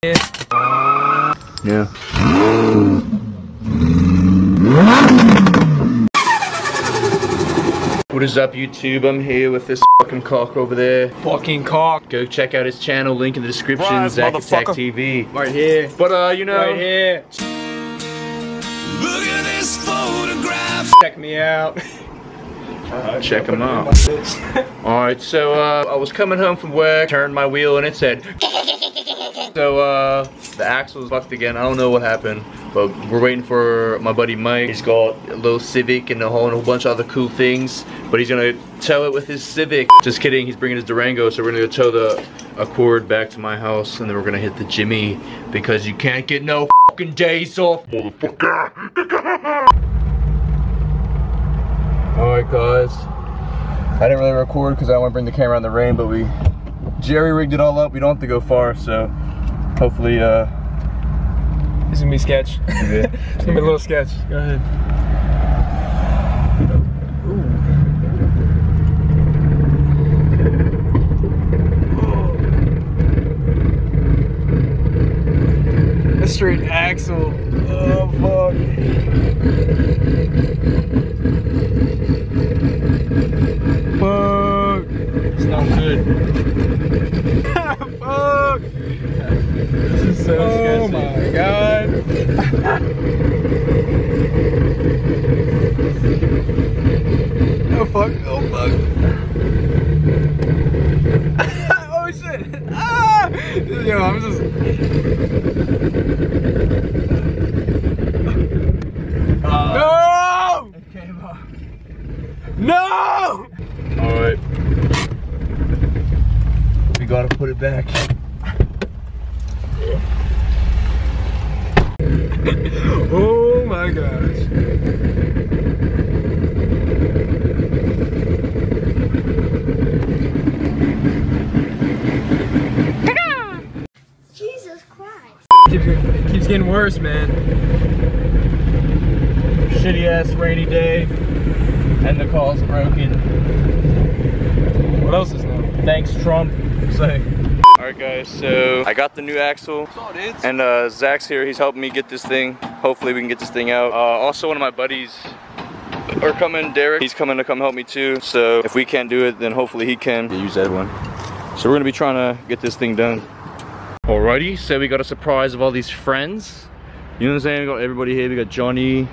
Yeah. What is up, YouTube? I'm here with this fucking cock over there. Fucking cock. Go check out his channel, link in the description. Rise, Zach Attack motherfucker. TV. Right here. But you know, right here. Look at this photograph. Check me out. check him out. Alright, so I was coming home from work, turned my wheel, and it said. So the axle was fucked again. I don't know what happened, but we're waiting for my buddy Mike. He's got a little Civic and a whole bunch of other cool things, but he's gonna tow it with his Civic. Just kidding, he's bringing his Durango, so we're gonna go tow the Accord back to my house, and then we're gonna hit the Jimmy because you can't get no fucking days off, motherfucker. Alright guys, I didn't really record because I don't want to bring the camera in the rain, but we jerry rigged it all up. We don't have to go far, so hopefully This is gonna be sketch. It's gonna be a little sketch. Go ahead. A straight axle. Oh fuck. Fuck. It's not good. Fuck. This is so sketchy. Oh my god. Oh fuck. Oh fuck. Oh shit. Ah! Yo, I'm just. No! It came off. No! Alright. We gotta put it back. Oh my gosh. Jesus Christ. Keeps getting worse, man. Shitty ass rainy day, and the car's broken. What else is new? Thanks, Trump. Alright guys, so I got the new axle, and Zach's here. He's helping me get this thing. Hopefully we can get this thing out. Also, one of my buddies are coming, Derek. He's coming to come help me too. So if we can't do it, then hopefully he can. Use that one. So we're gonna be trying to get this thing done. Alrighty, so we got a surprise of all these friends. You know what I'm saying? We got everybody here. We got Johnny,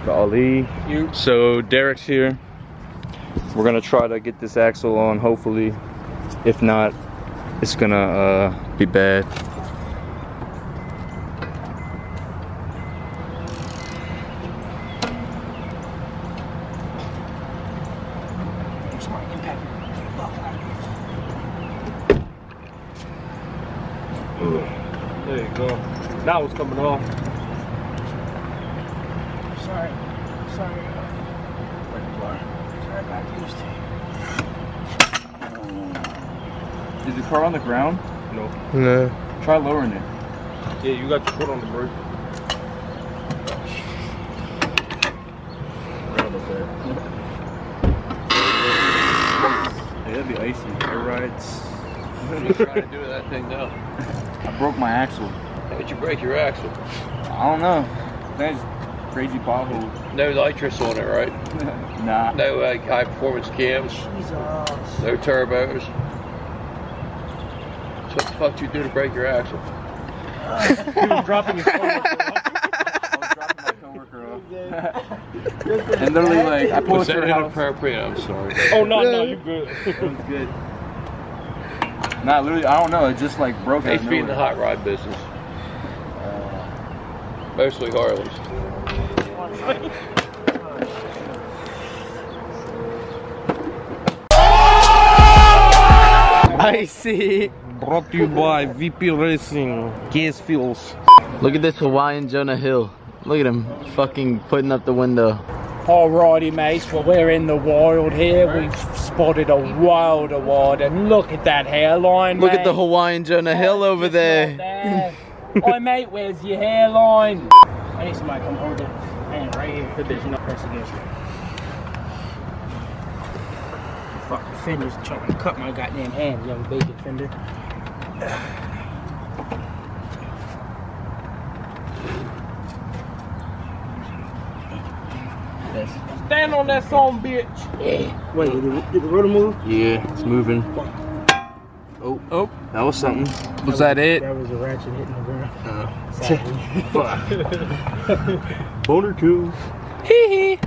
got Ali. So Derek's here. We're gonna try to get this axle on, hopefully. If not, it's gonna be bad. There you go. Now it's coming off. Sorry about these two. Is the car on the ground? No. No. Try lowering it. Yeah, you got your foot on the brake. Yeah, that'd be icy. Air rides. What are you trying to do with that thing now? I broke my axle. How did you break your axle? I don't know. That's crazy pothole. No nitrous on it, right? Nah. No high performance cams. Jesus. No turbos. So what the fuck did you do to break your axle? He was dropping his coworker off. I was dropping my coworker off. And literally, like, I pulled Was it to that the house. inappropriate? I'm sorry. Oh no, no, you're good. It was good. Nah, literally, I don't know. It just like broke out They of feed in the nowhere. hot rod business. Mostly Harleys. I see. Brought to you by VP Racing. Gas fuels. Look at this Hawaiian Jonah Hill. Look at him fucking putting up the window. Alrighty mates, well we're in the wild here. We've spotted a wild award and look at that hairline, Look mate. at the Hawaiian Jonah Hill over It's there. not there. Oi mate, where's your hairline? I need somebody to come hold it. Man, right here. Good bitch, you know, press against me. Fuck, the fender's trying to cut my goddamn hand, young baby fender. Stand on that son bitch. Wait, did the rotor move? Yeah, it's moving. Oh, that was something. Was that it? That was a ratchet hitting the ground. Fuck. Boner two. Hee hee.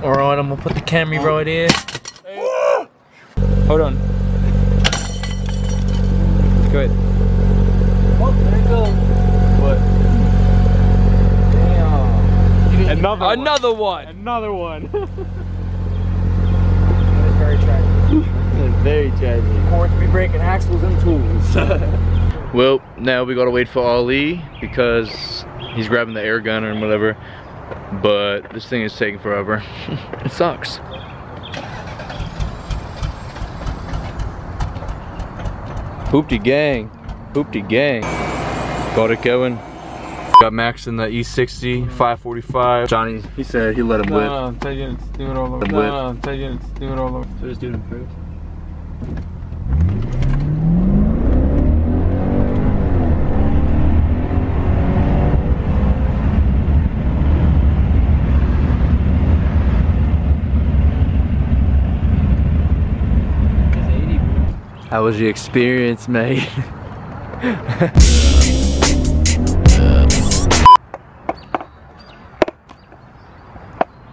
Alright, I'm gonna put the camera right here. Hold on. Go ahead. Oh, there it goes. What? Damn. Another one. Another one. Very tragic. Very tragic. Of course, we breaking axles and tools. Well, now we gotta wait for Ali because he's grabbing the air gun or whatever. But this thing is taking forever. It sucks. Hooptie gang. Hooptie gang. Got it going. Got Max in the E60, 545. Johnny, he said he let him whip. No, take it, do it all over. The No, take it, do it all over. So just do it first. How was your experience, mate?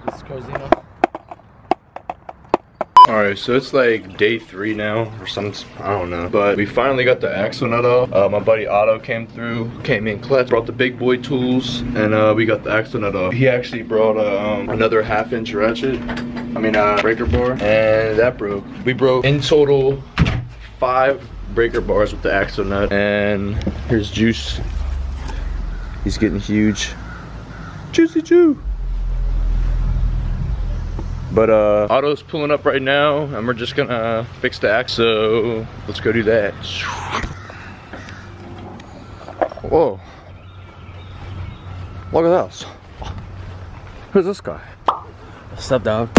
This is cozy enough. Alright, so it's like day 3 now, or something, I don't know. But we finally got the axle nut off. My buddy Otto came in clutch, brought the big boy tools, and we got the axle nut off. He actually brought another 1/2 inch ratchet, breaker bar, and that broke. We broke, in total, 5 breaker bars with the axle nut. And here's Juice. He's getting huge. Juicy Jew. But Otto's pulling up right now, and we're just gonna fix the axle. So let's go do that. Whoa. Look at this. Who's this guy? What's up, dog?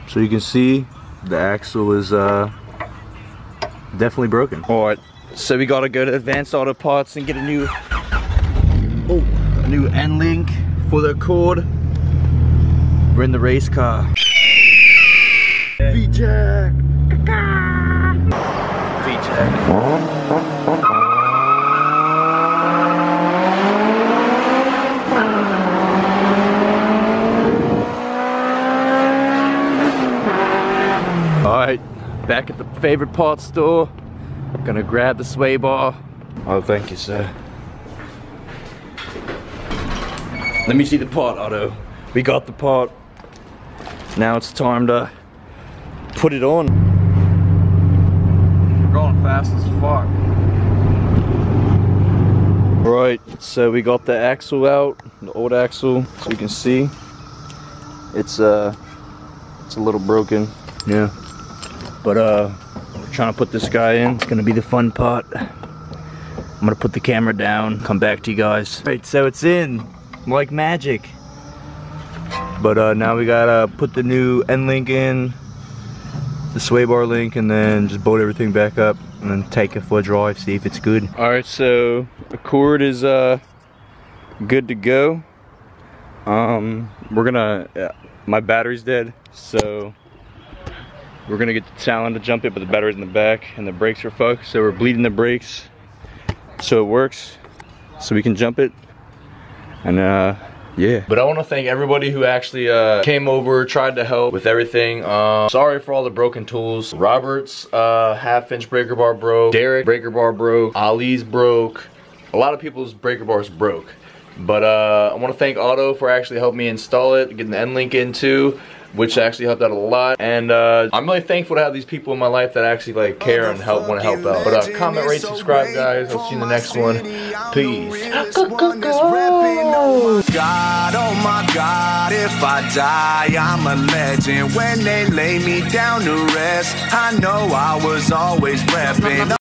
So you can see the axle is definitely broken. Alright, so we gotta go to Advanced Auto Parts and get a new end link for the cord. We're in the race car. V-Jack! V-Jack. Alright, back at the favorite parts store. Gonna grab the sway bar. Oh, thank you, sir. Let me see the part, Otto. We got the part. Now it's time to put it on. We're going fast as fuck. Right, so we got the axle out, the old axle, so you can see. It's a little broken, yeah. But we're trying to put this guy in. It's gonna be the fun part. I'm gonna put the camera down, come back to you guys. Right, so it's in, like magic. But now we gotta put the new end link in, the sway bar link, and then just bolt everything back up, and then take it for a drive, see if it's good. All right, so the cord is good to go. We're gonna, my battery's dead, so we're gonna get the Talon to jump it, but the battery's in the back and the brakes are fucked, so we're bleeding the brakes so it works, so we can jump it. And yeah. But I want to thank everybody who actually came over, tried to help with everything. Sorry for all the broken tools. Robert's 1/2 inch breaker bar broke. Derek breaker bar broke. Ali's broke. A lot of people's breaker bars broke. But I want to thank Otto for actually helping me install it, getting the end link in too, which actually helped out a lot. And I'm really thankful to have these people in my life that actually like care and want to help out. But comment, rate, subscribe, guys. I'll see you in the next one. Peace. God, oh my God, if I die, I'm a legend. When they lay me down to rest, I know I was always repping.